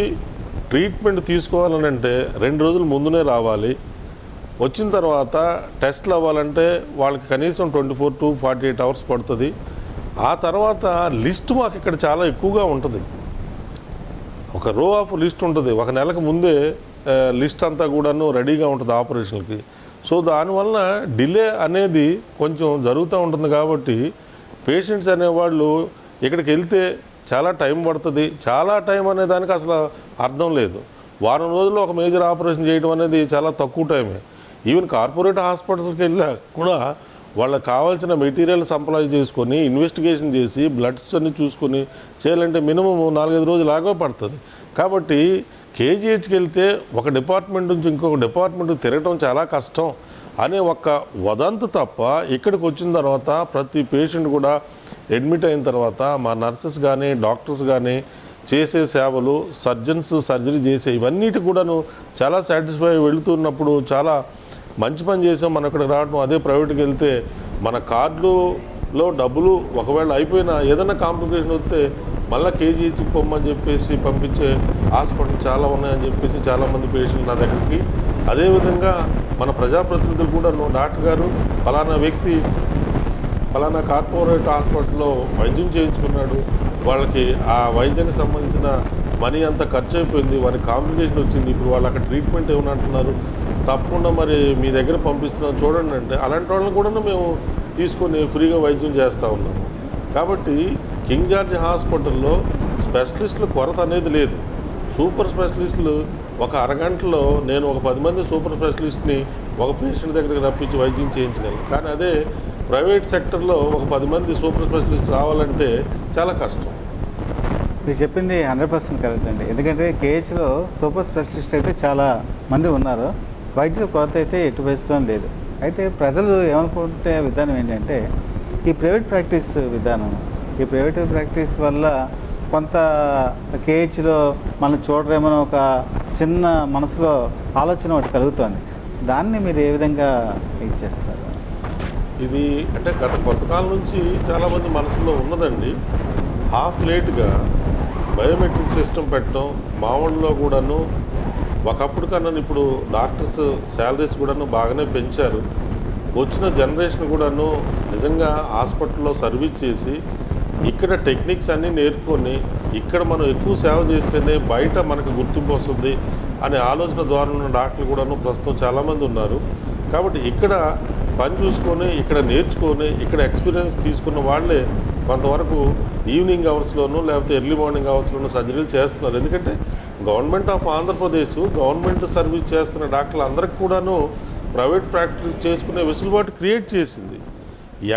ట్రీట్మెంట్ తీసుకోవాలని అంటే 2 రోజుల ముందునే రావాలి. వచ్చిన తర్వాత టెస్ట్లు అవ్వాలంటే వాళ్ళకి కనీసం 24 to 48 hours పడుతుంది. ఆ తర్వాత లిస్ట్ మాకు ఇక్కడ చాలా ఎక్కువగా ఉంటుంది. ఒక రో ఆఫ్ లిస్ట్ ఉంటుంది. 1 నెలకు ముందే లిస్ట్ అంతా కూడాను రెడీగా ఉంటుంది ఆపరేషన్కి. సో దానివల్ల డిలే అనేది కొంచెం జరుగుతూ ఉంటుంది కాబట్టి పేషెంట్స్ అనేవాళ్ళు ఇక్కడికి వెళ్తే చాలా టైం పడుతుంది. చాలా టైం అనే దానికి అసలు అర్థం లేదు. వారం రోజుల్లో ఒక మేజర్ ఆపరేషన్ చేయడం అనేది చాలా తక్కువ టైమే. ఈవెన్ కార్పొరేట్ హాస్పిటల్స్కి వెళ్ళా కూడా వాళ్ళకి కావాల్సిన మెటీరియల్ సప్లై చేసుకొని ఇన్వెస్టిగేషన్ చేసి బ్లడ్స్ అన్ని చూసుకొని చేయాలంటే మినిమం 4-5 రోజులు లాగా పడుతుంది. కాబట్టి కేజీహెచ్కి వెళ్తే ఒక డిపార్ట్మెంట్ నుంచి ఇంకొక డిపార్ట్మెంట్కి తిరగడం చాలా కష్టం అనే ఒక వదంతు తప్ప ఇక్కడికి వచ్చిన తర్వాత ప్రతి పేషెంట్ కూడా అడ్మిట్ అయిన తర్వాత మా నర్సెస్ కానీ డాక్టర్స్ కానీ చేసే సేవలు, సర్జన్స్ సర్జరీ చేసే ఇవన్నిటి కూడాను చాలా సాటిస్ఫై వెళుతున్నప్పుడు చాలా మంచి పని చేసాం మనం ఇక్కడికి రావడం. అదే ప్రైవేట్కి వెళ్తే మన కార్డులో డబ్బులు ఒకవేళ అయిపోయినా ఏదైనా కాంప్లికేషన్ వస్తే మళ్ళీ కేజీహెచ్కి పొమ్మని చెప్పేసి పంపించే హాస్పిటల్ చాలా ఉన్నాయని చెప్పేసి చాలామంది పేషెంట్ నా దగ్గరికి. అదేవిధంగా మన ప్రజాప్రతినిధులు కూడా డాక్టర్ గారు ఫలానా వ్యక్తి ఫలానా కార్పొరేట్ హాస్పిటల్లో వైద్యం చేయించుకున్నాడు, వాళ్ళకి ఆ వైద్యానికి సంబంధించిన మనీ అంతా ఖర్చు అయిపోయింది, వారికి కాంప్లికేషన్ వచ్చింది, ఇప్పుడు వాళ్ళు అక్కడ ట్రీట్మెంట్ ఏమని అంటున్నారు, తప్పకుండా మరి మీ దగ్గర పంపిస్తున్నాం చూడండి అంటే అలాంటి వాళ్ళని కూడా మేము తీసుకొని ఫ్రీగా వైద్యం చేస్తూ ఉన్నాము. కాబట్టి కింగ్ జార్జ్ హాస్పిటల్లో స్పెషలిస్టుల కొరత అనేది లేదు. సూపర్ స్పెషలిస్టులు ఒక అరగంటలో నేను ఒక 10 మంది సూపర్ స్పెషలిస్ట్ని ఒక పేషెంట్ దగ్గరికి రప్పించి వైద్యం చేయించగలను. కానీ అదే ప్రైవేట్ సెక్టర్లో ఒక 10 మంది సూపర్ స్పెషలిస్ట్ రావాలంటే చాలా కష్టం. మీరు చెప్పింది 100% కరెక్ట్ అండి. ఎందుకంటే కేహెచ్లో సూపర్ స్పెషలిస్ట్ అయితే చాలా మంది ఉన్నారు, వైద్యుల కొరత అయితే ఎటు పరిస్థితుల్లో లేదు. అయితే ప్రజలు ఏమనుకుంటే విధానం ఏంటంటే ఈ ప్రైవేట్ ప్రాక్టీస్ విధానం, ఈ ప్రైవేట్ ప్రాక్టీస్ వల్ల కొంత కేహెచ్లో మనం చూడరేమో ఒక చిన్న మనసులో ఆలోచన ఒకటి కలుగుతుంది. దాన్ని మీరు ఏ విధంగా ఇచ్చేస్తారు? ఇది అంటే గత కొంతకాలం నుంచి చాలామంది మనసులో ఉన్నదండి. హాఫ్ లేట్గా బయోమెట్రిక్ సిస్టమ్ పెట్టడం మామూలులో కూడాను ఒకప్పుడు కన్నా ఇప్పుడు డాక్టర్స్ శాలరీస్ కూడాను బాగానే పెంచారు. వచ్చిన జనరేషన్ కూడాను నిజంగా హాస్పిటల్లో సర్వీస్ చేసి ఇక్కడ టెక్నిక్స్ అన్నీ నేర్చుకొని ఇక్కడ మనం ఎక్కువ సేవ చేస్తేనే బయట మనకు గుర్తింపు వస్తుంది అనే ఆలోచన ద్వారా ఉన్న డాక్టర్లు కూడాను ప్రస్తుతం చాలామంది ఉన్నారు. కాబట్టి ఇక్కడ పని చూసుకొని ఇక్కడ నేర్చుకొని ఇక్కడ ఎక్స్పీరియన్స్ తీసుకున్న వాళ్ళే కొంతవరకు ఈవినింగ్ అవర్స్లోనూ లేకపోతే ఎర్లీ మార్నింగ్ అవర్స్లోనూ సర్జరీలు చేస్తున్నారు. ఎందుకంటే government of Andhra Pradesh government service చేస్తున్న డాక్టర్లు అందరికీ కూడాను ప్రైవేట్ ప్రాక్టీస్ చేసుకునే వెసులుబాటు క్రియేట్ చేసింది.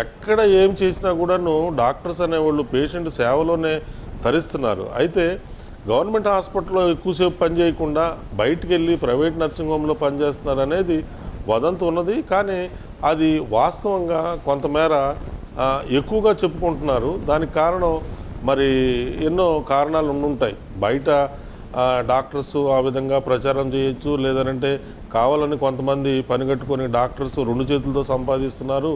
ఎక్కడ ఏం చేసినా కూడాను డాక్టర్స్ అనేవాళ్ళు పేషెంట్ సేవలోనే తరిస్తున్నారు. అయితే గవర్నమెంట్ హాస్పిటల్లో ఎక్కువసేపు పని చేయకుండా బయటికి వెళ్ళి ప్రైవేట్ నర్సింగ్ హోమ్లో పనిచేస్తున్నారు అనేది వదంతు ఉన్నది. కానీ అది వాస్తవంగా కొంతమేర ఎక్కువగా చెప్పుకుంటున్నారు. దానికి కారణం మరి ఎన్నో కారణాలు ఉండుంటాయి. బయట డాక్టర్స్ ఆ విధంగా ప్రచారం చేయొచ్చు, లేదంటే కావాలని కొంతమంది పనిగట్టుకొని డాక్టర్స్ 2 చేతులతో సంపాదిస్తున్నారు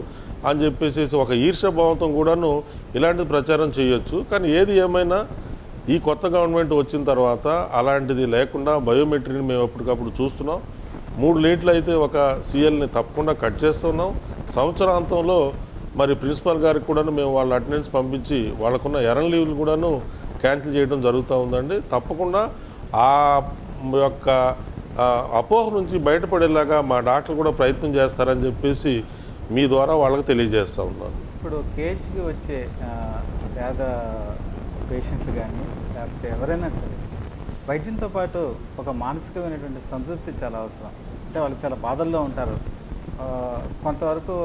అని చెప్పేసి ఒక ఈర్ష్యాభావంతో కూడాను ఇలాంటి ప్రచారం చేయొచ్చు. కానీ ఏది ఏమైనా ఈ కొత్త గవర్నమెంట్ వచ్చిన తర్వాత అలాంటిది లేకుండా బయోమెట్రీని మేము ఎప్పటికప్పుడు చూస్తున్నాం. 3 లేట్లు అయితే ఒక సీఎల్ని తప్పకుండా కట్ చేస్తున్నాం. సంవత్సరాంతంలో మరి ప్రిన్సిపల్ గారికి కూడాను మేము వాళ్ళ అటెండెన్స్ పంపించి వాళ్ళకున్న ఎరన్ లీవ్లు కూడాను క్యాన్సిల్ చేయడం జరుగుతూ ఉందండి. తప్పకుండా ఆ యొక్క అపోహ నుంచి బయటపడేలాగా మా డాక్టర్లు కూడా ప్రయత్నం చేస్తారని చెప్పేసి మీ ద్వారా వాళ్ళకి తెలియజేస్తూ ఉన్నాను. ఇప్పుడు కేహెచ్కి వచ్చే పేద పేషెంట్లు కానీ లేకపోతే ఎవరైనా సరే వైద్యంతో పాటు ఒక మానసికమైనటువంటి సంతృప్తి చాలా అవసరం. అంటే వాళ్ళు చాలా బాధల్లో ఉంటారు. కొంతవరకు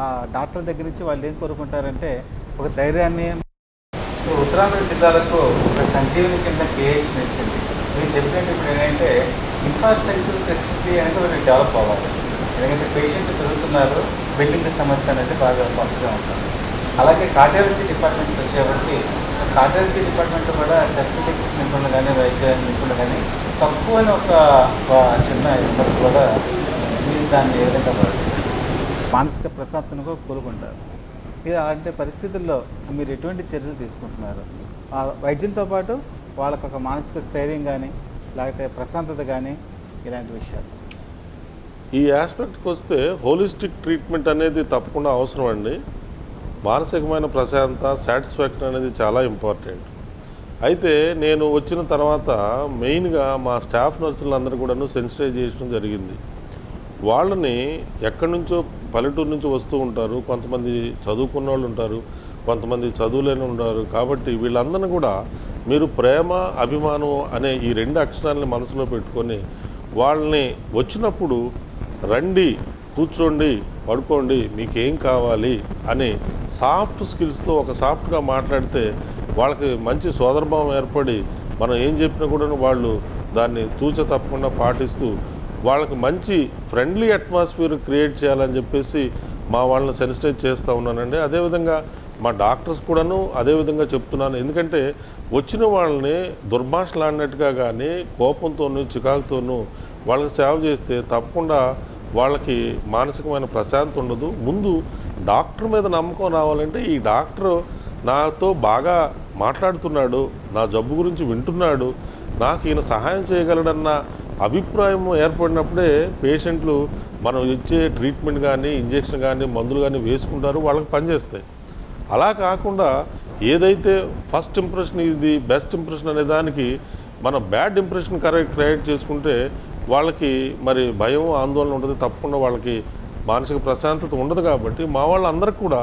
ఆ డాక్టర్ దగ్గర నుంచి వాళ్ళు ఏం కోరుకుంటారంటే ఒక ధైర్యాన్ని. ఉత్తరాంధ్ర జిల్లాలకు ఒక సంజీవని కింద కేహెచ్ నిలిచింది. మీరు చెప్పినట్టు ఇప్పుడు ఏంటంటే ఇన్ఫ్రాస్ట్రక్చర్ ఫెసిలిటీ అనేది ఒకటి డెవలప్ అవ్వాలి. ఎందుకంటే పేషెంట్లు పెరుగుతున్నారు, బిల్డింగ్ సమస్య అనేది బాగా పంపుతూ ఉంటుంది. అలాగే కార్డియాలజీ డిపార్ట్మెంట్కి వచ్చేవారికి కార్డియాలజీ డిపార్ట్మెంట్లో కూడా శస్త్రచికిత్స నిపుణులు కానీ వైద్య నిపుణులు కానీ తక్కువ ఒక చిన్న విమర్శ కూడా మీరు దాన్ని ఏ విధంగా భావిస్తారు? మానసిక ప్రశాంతతను కోరుకుంటారు. ఇది అలాంటి పరిస్థితుల్లో మీరు ఎటువంటి చర్యలు తీసుకుంటున్నారు? వైద్యంతో పాటు వాళ్ళకు ఒక మానసిక స్థైర్యం కానీ లేకపోతే ప్రశాంతత కానీ ఇలాంటి విషయాలు. ఈ ఆస్పెక్ట్కి వస్తే హోలిస్టిక్ ట్రీట్మెంట్ అనేది తప్పకుండా అవసరం అండి. మానసికమైన ప్రశాంతత, సాటిస్ఫాక్షన్ అనేది చాలా ఇంపార్టెంట్. అయితే నేను వచ్చిన తర్వాత మెయిన్గా మా స్టాఫ్ నర్సులందరూ కూడాను సెన్సిటైజ్ చేయడం జరిగింది. వాళ్ళని ఎక్కడి నుంచో పల్లెటూరు నుంచి వస్తూ ఉంటారు, కొంతమంది చదువుకున్న వాళ్ళు ఉంటారు, కొంతమంది చదువులేని ఉంటారు. కాబట్టి వీళ్ళందరినీ కూడా మీరు ప్రేమ అభిమానం అనే ఈ 2 అక్షరాలని మనసులో పెట్టుకొని వాళ్ళని వచ్చినప్పుడు రండి, కూర్చోండి, పడుకోండి, మీకేం కావాలి అని సాఫ్ట్ స్కిల్స్తో ఒక సాఫ్ట్గా మాట్లాడితే వాళ్ళకి మంచి సోదరభావం ఏర్పడి మనం ఏం చెప్పినా కూడా వాళ్ళు దాన్ని తూచ తప్పకుండా పాటిస్తూ వాళ్ళకి మంచి ఫ్రెండ్లీ అట్మాస్ఫియర్ క్రియేట్ చేయాలని చెప్పేసి మా వాళ్ళని సెన్సిటైజ్ చేస్తూ ఉన్నానండి. అదేవిధంగా మా డాక్టర్స్ కూడాను అదేవిధంగా చెప్తున్నాను. ఎందుకంటే వచ్చిన వాళ్ళని దుర్భాషలాడినట్టుగా కానీ కోపంతోనూ చికాకుతోనూ వాళ్ళకి సేవ చేస్తే తప్పకుండా వాళ్ళకి మానసికమైన ప్రశాంతత ఉండదు. ముందు డాక్టర్ మీద నమ్మకం రావాలంటే ఈ డాక్టర్ నాతో బాగా మాట్లాడుతున్నాడు, నా జబ్బు గురించి వింటున్నాడు, నాకు ఈయన సహాయం చేయగలడన్న అభిప్రాయం ఏర్పడినప్పుడే పేషెంట్లు మనం ఇచ్చే ట్రీట్మెంట్ కానీ ఇంజెక్షన్ కానీ మందులు కానీ వేసుకుంటారు, వాళ్ళకి పనిచేస్తాయి. అలా కాకుండా ఏదైతే ఫస్ట్ ఇంప్రెషన్ ఇది బెస్ట్ ఇంప్రెషన్ అనే దానికి మన బ్యాడ్ ఇంప్రెషన్ క్రియేట్ చేసుకుంటే వాళ్ళకి మరి భయం ఆందోళన ఉంటుంది, తప్పకుండా వాళ్ళకి మానసిక ప్రశాంతత ఉండదు. కాబట్టి మా వాళ్ళందరికీ కూడా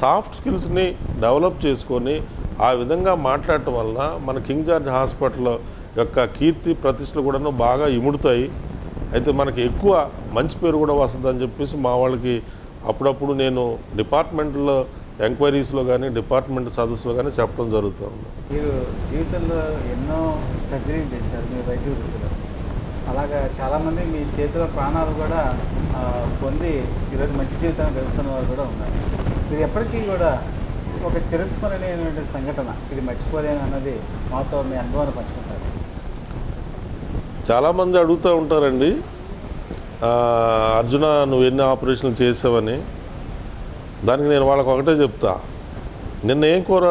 సాఫ్ట్ స్కిల్స్ని డెవలప్ చేసుకొని ఆ విధంగా మాట్లాడటం వలన మన కింగ్ జార్జ్ హాస్పిటల్ యొక్క కీర్తి ప్రతిష్టలు కూడా బాగా ఇముడుతాయి. అయితే మనకి ఎక్కువ మంచి పేరు కూడా వస్తుందని చెప్పేసి మా వాళ్ళకి అప్పుడప్పుడు నేను డిపార్ట్మెంట్లో ఎంక్వైరీస్లో కానీ డిపార్ట్మెంట్ సదస్సులో కానీ చెప్పడం జరుగుతుంది. మీరు జీవితంలో ఎన్నో సర్జరీలు చేశారు మీ వైద్య వృత్తిలో. అలాగా చాలామంది మీ చేతిలో ప్రాణాలు కూడా పొంది ఈరోజు మంచి జీవితాన్ని గడుపుతున్న వారు కూడా ఉన్నారు. మీరు ఎప్పటికీ కూడా ఒక చిరస్మరణీయమైన సంఘటన, ఇది మర్చిపోలేను అన్నది మాతో మీ అనుభవాన్ని పంచుకుంటారు. చాలామంది అడుగుతూ ఉంటారండి, అర్జున నువ్వు ఎన్ని ఆపరేషన్లు చేసావని. దానికి నేను వాళ్ళకి ఒకటే చెప్తా, నిన్న ఏం కూర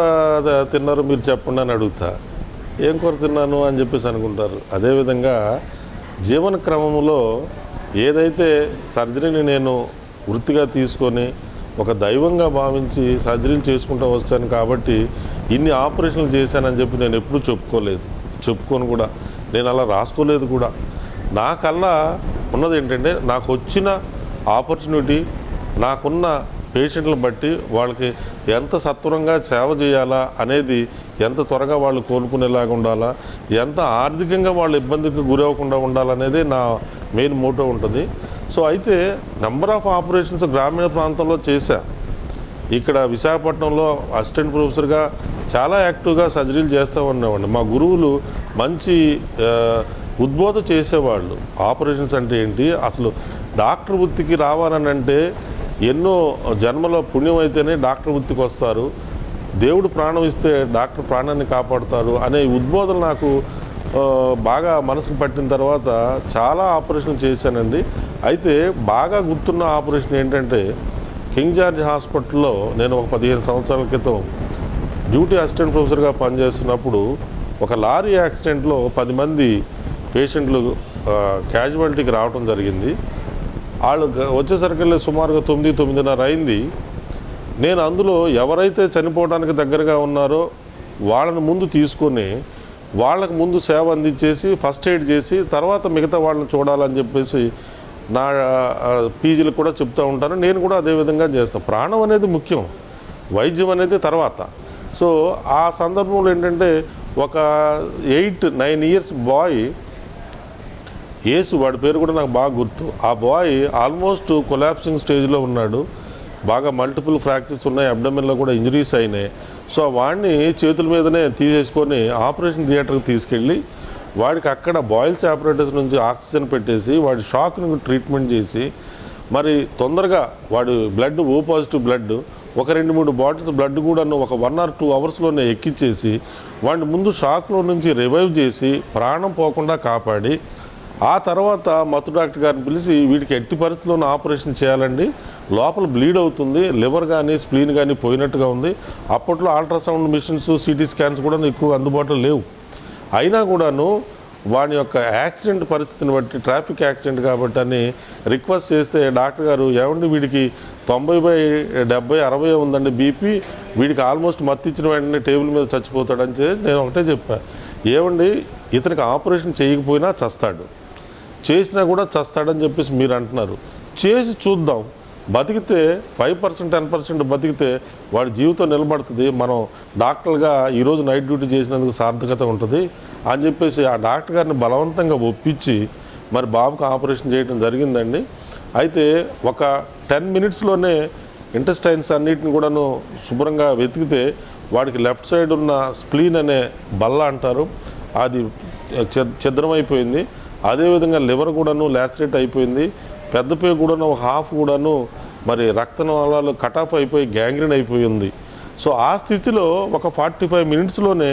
తిన్నారో మీరు చెప్పండి అని అడుగుతా. ఏం కూర తిన్నాను అని చెప్పేసి అనుకుంటారు. అదేవిధంగా జీవన క్రమంలో ఏదైతే సర్జరీని నేను వృత్తిగా తీసుకొని ఒక దైవంగా భావించి సర్జరీలు చేసుకుంటూ వచ్చాను కాబట్టి ఇన్ని ఆపరేషన్లు చేశానని చెప్పి నేను ఎప్పుడూ చెప్పుకోను కూడా, నేను అలా రాసుకోలేదు కూడా. నాకల్లా ఉన్నది ఏంటంటే నాకు వచ్చిన ఆపర్చునిటీ, నాకున్న పేషెంట్లను బట్టి వాళ్ళకి ఎంత సత్వరంగా సేవ చేయాలా అనేది, ఎంత త్వరగా వాళ్ళు కోలుకునేలాగా ఉండాలా, ఎంత ఆర్థికంగా వాళ్ళు ఇబ్బందికి గురవ్వకుండా ఉండాలనేది నా మెయిన్ మోటో ఉంటుంది. సో అయితే నెంబర్ ఆఫ్ ఆపరేషన్స్ గ్రామీణ ప్రాంతంలో చేశా. ఇక్కడ విశాఖపట్నంలో అసిస్టెంట్ ప్రొఫెసర్గా చాలా యాక్టివ్గా సర్జరీలు చేస్తూ ఉండేవాడిని. మా గురువులు మంచి ఉద్బోధ చేసేవాళ్ళు. ఆపరేషన్స్ అంటే ఏంటి, అసలు డాక్టర్ వృత్తికి రావాలని అంటే ఎన్నో జన్మలో పుణ్యం అయితేనే డాక్టర్ వృత్తికి వస్తారు, దేవుడు ప్రాణం ఇస్తే డాక్టర్ ప్రాణాన్ని కాపాడుతారు అనే ఉద్బోధన నాకు బాగా మనసుకు పట్టిన తర్వాత చాలా ఆపరేషన్లు చేశానండి. అయితే బాగా గుర్తున్న ఆపరేషన్ ఏంటంటే కింగ్ జార్జ్ హాస్పిటల్లో నేను ఒక 15 సంవత్సరాల క్రితం డ్యూటీ అసిస్టెంట్ ప్రొఫెసర్గా పనిచేస్తున్నప్పుడు ఒక లారీ యాక్సిడెంట్లో 10 మంది పేషెంట్లు క్యాజువాలిటీకి రావడం జరిగింది. వాళ్ళు వచ్చేసరికి సుమారుగా 9-9:30 అయింది. నేను అందులో ఎవరైతే చనిపోవడానికి దగ్గరగా ఉన్నారో వాళ్ళని ముందు తీసుకొని వాళ్ళకు ముందు సేవ అందించేసి ఫస్ట్ ఎయిడ్ చేసి తర్వాత మిగతా వాళ్ళని చూడాలని చెప్పేసి నా పీజీలకు కూడా చెప్తూ ఉంటాను. నేను కూడా అదేవిధంగా చేస్తాను. ప్రాణం అనేది ముఖ్యం, వైద్యం అనేది తర్వాత. సో ఆ సందర్భంలో ఏంటంటే ఒక 8-9 ఇయర్స్ బాయ్ యేసు, వాడి పేరు కూడా నాకు బాగా గుర్తు. ఆ బాయ్ ఆల్మోస్ట్ కొలాప్సింగ్ స్టేజ్లో ఉన్నాడు. బాగా మల్టిపుల్ ఫ్రాక్చర్స్ ఉన్నాయి, అబ్డమెన్లో కూడా ఇంజరీస్ అయినాయి. సో వాడిని చేతుల మీదనే తీసేసుకొని ఆపరేషన్ థియేటర్కి తీసుకెళ్ళి వాడికి అక్కడ బాయిల్స్ ఆపరేటర్స్ నుంచి ఆక్సిజన్ పెట్టేసి వాడి షాక్ని ట్రీట్మెంట్ చేసి మరి తొందరగా వాడి బ్లడ్ ఓ పాజిటివ్ బ్లడ్ ఒక 2-3 బాటిల్స్ బ్లడ్ కూడా ఒక 1 or 2 అవర్స్లోనే ఎక్కించేసి వాడిని ముందు షాక్లో నుంచి రివైవ్ చేసి ప్రాణం పోకుండా కాపాడి ఆ తర్వాత మత్తు డాక్టర్ గారిని పిలిచి వీడికి ఎట్టి పరిస్థితుల్లోనూ ఆపరేషన్ చేయాలండి, లోపల బ్లీడ్ అవుతుంది, లివర్ కానీ స్ప్లీన్ కానీ పోయినట్టుగా ఉంది. అప్పట్లో అల్ట్రాసౌండ్ మిషన్స్ సిటీ స్కాన్స్ కూడా ఎక్కువ అందుబాటులో లేవు. అయినా కూడాను వాడి యొక్క యాక్సిడెంట్ పరిస్థితిని బట్టి, ట్రాఫిక్ యాక్సిడెంట్ కాబట్టి అని రిక్వెస్ట్ చేస్తే డాక్టర్ గారు ఏమండి వీడికి 90/70-60 ఉందండి బీపీ, వీడికి ఆల్మోస్ట్ మత్తు ఇచ్చిన వెంటనే టేబుల్ మీద చచ్చిపోతాడని నేను ఒకటే చెప్పాను, ఏమండి ఇతనికి ఆపరేషన్ చేయకపోయినా చస్తాడు, చేసినా కూడా చస్తాడని చెప్పేసి మీరు అంటున్నారు. చేసి చూద్దాం, బతికితే 5% 10% బతికితే వాడి జీవితం నిలబడుతుంది. మనం డాక్టర్గా ఈరోజు నైట్ డ్యూటీ చేసినందుకు సార్థకత ఉంటుంది అని చెప్పేసి ఆ డాక్టర్ గారిని బలవంతంగా ఒప్పించి మరి బాబుకి ఆపరేషన్ చేయడం జరిగిందండి. అయితే ఒక 10 మినిట్స్లోనే ఇంటెస్టైన్స్ అన్నిటిని కూడాను శుభ్రంగా వెతికితే వాడికి లెఫ్ట్ సైడ్ ఉన్న స్ప్లీన్ అనే బల్ల అంటారు, అది ఛిద్రమైపోయింది. అదేవిధంగా లివర్ కూడాను లాసరేట్ అయిపోయింది. పెద్ద పేగు కూడాను ఒక హాఫ్ కూడాను మరి రక్తనాళాలు కటాఫ్ అయిపోయి గ్యాంగ్రీన్ అయిపోయింది. సో ఆ స్థితిలో ఒక 45 మినిట్స్లోనే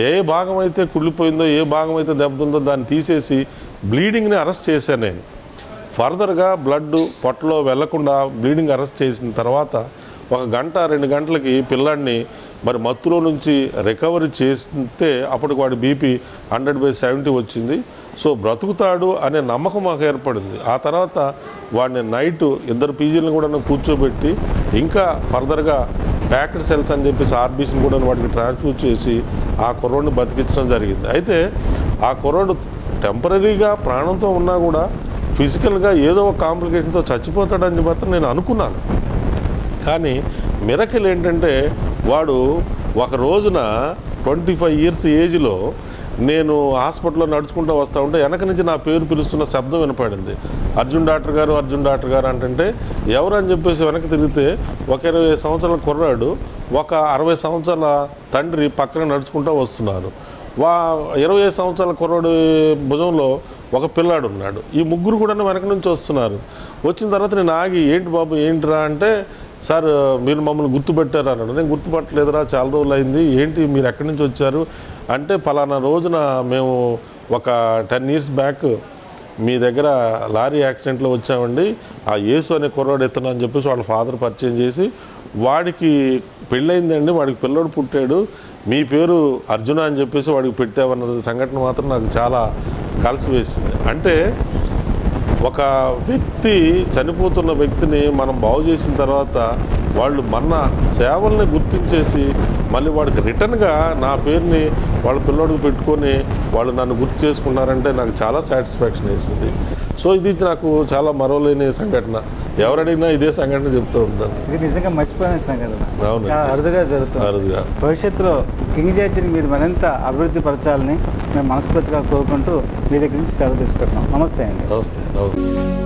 ఏ భాగం అయితే కుళ్ళిపోయిందో, ఏ భాగం అయితే దెబ్బతిందో దాన్ని తీసేసి బ్లీడింగ్ని అరెస్ట్ చేశాను నేను. ఫర్దర్గా బ్లడ్ పొట్టలో వెళ్లకుండా బ్లీడింగ్ అరెస్ట్ చేసిన తర్వాత 1 గంట 2 గంటలకి పిల్లాడిని మరి మత్తులో నుంచి రికవరీ చేస్తే అప్పటికి వాడి బీపీ 100/70 వచ్చింది. సో బ్రతుకుతాడు అనే నమ్మకం మాకు ఏర్పడింది. ఆ తర్వాత వాడిని నైట్ 2 పీజీలను కూడా కూర్చోబెట్టి ఇంకా ఫర్దర్గా ప్యాక్డ్ సెల్స్ అని చెప్పేసి ఆర్బీసీని కూడా వాడికి ట్రాన్స్ఫ్యూజ్ చేసి ఆ కుర్రోడిని బతికించడం జరిగింది. అయితే ఆ కుర్రోడు టెంపరీగా ప్రాణంతో ఉన్నా కూడా ఫిజికల్గా ఏదో ఒక కాంప్లికేషన్తో చచ్చిపోతాడని మాత్రం నేను అనుకున్నాను. కానీ మిరకిల్ ఏంటంటే వాడు ఒక రోజున 25 ఇయర్స్ ఏజ్లో నేను హాస్పిటల్లో నడుచుకుంటూ వస్తూ ఉంటే వెనక నుంచి నా పేరు పిలుస్తున్న శబ్దం వినపడింది. అర్జున్ డాక్టర్ గారు, అర్జున్ డాక్టర్ గారు అంటే ఎవరు అని చెప్పేసి వెనక్కి తిరిగితే ఒక 20 సంవత్సరాల కుర్రాడు, ఒక 60 సంవత్సరాల తండ్రి పక్కన నడుచుకుంటూ వస్తున్నారు. 20 సంవత్సరాల కుర్రాడు భుజంలో ఒక పిల్లాడు ఉన్నాడు. ఈ ముగ్గురు కూడా వెనక నుంచి వస్తున్నారు. వచ్చిన తర్వాత నేను ఆగి, ఏంటి బాబు ఏంటిరా అంటే, సార్ మీరు మమ్మల్ని గుర్తుపెట్టారు అన్నాడు. నేను గుర్తుపట్టలేదురా, చాలా రోజులు అయింది, ఏంటి మీరు ఎక్కడి నుంచి వచ్చారు అంటే, పలానా రోజున మేము ఒక 10 ఇయర్స్ బ్యాక్ మీ దగ్గర లారీ యాక్సిడెంట్లో వచ్చామండి, ఆ యేసు అనే కుర్రాడు ఎత్తున అని చెప్పేసి వాళ్ళ ఫాదర్ పరిచయం చేసి, వాడికి పెళ్ళయిందండి, వాడికి పిల్లోడు పుట్టాడు, మీ పేరు అర్జున అని చెప్పేసి వాడికి పెట్టామన్న సంఘటన మాత్రం నాకు చాలా కలిసి వేసింది. అంటే ఒక వ్యక్తి, చనిపోతున్న వ్యక్తిని మనం బాగు చేసిన తర్వాత వాళ్ళు మన సేవల్ని గుర్తించేసి మళ్ళీ వాడికి రిటర్న్గా నా పేరుని వాళ్ళ పిల్లోడికి పెట్టుకొని వాళ్ళు నన్ను గుర్తు చేసుకున్నారంటే నాకు చాలా సాటిస్ఫాక్షన్ వేస్తుంది. సో ఇది నాకు చాలా మరవలేని సంఘటన. ఎవరు అడిగినా ఇదే సంఘటన చెప్తూ ఉంటాను. ఇది నిజంగా మర్చిపోయిన సంఘటన, అవును, చాలా అరుదుగా జరుగుతుంది. అరుదుగా. భవిష్యత్తులో కింగ్ జార్జిని మీరు మరింత అభివృద్ధి పరచాలని మేము మనస్ఫూర్తిగా కోరుకుంటూ మీ దగ్గర నుంచి సెలవు తీసుకుంటున్నాం. నమస్తే అండి. నమస్తే.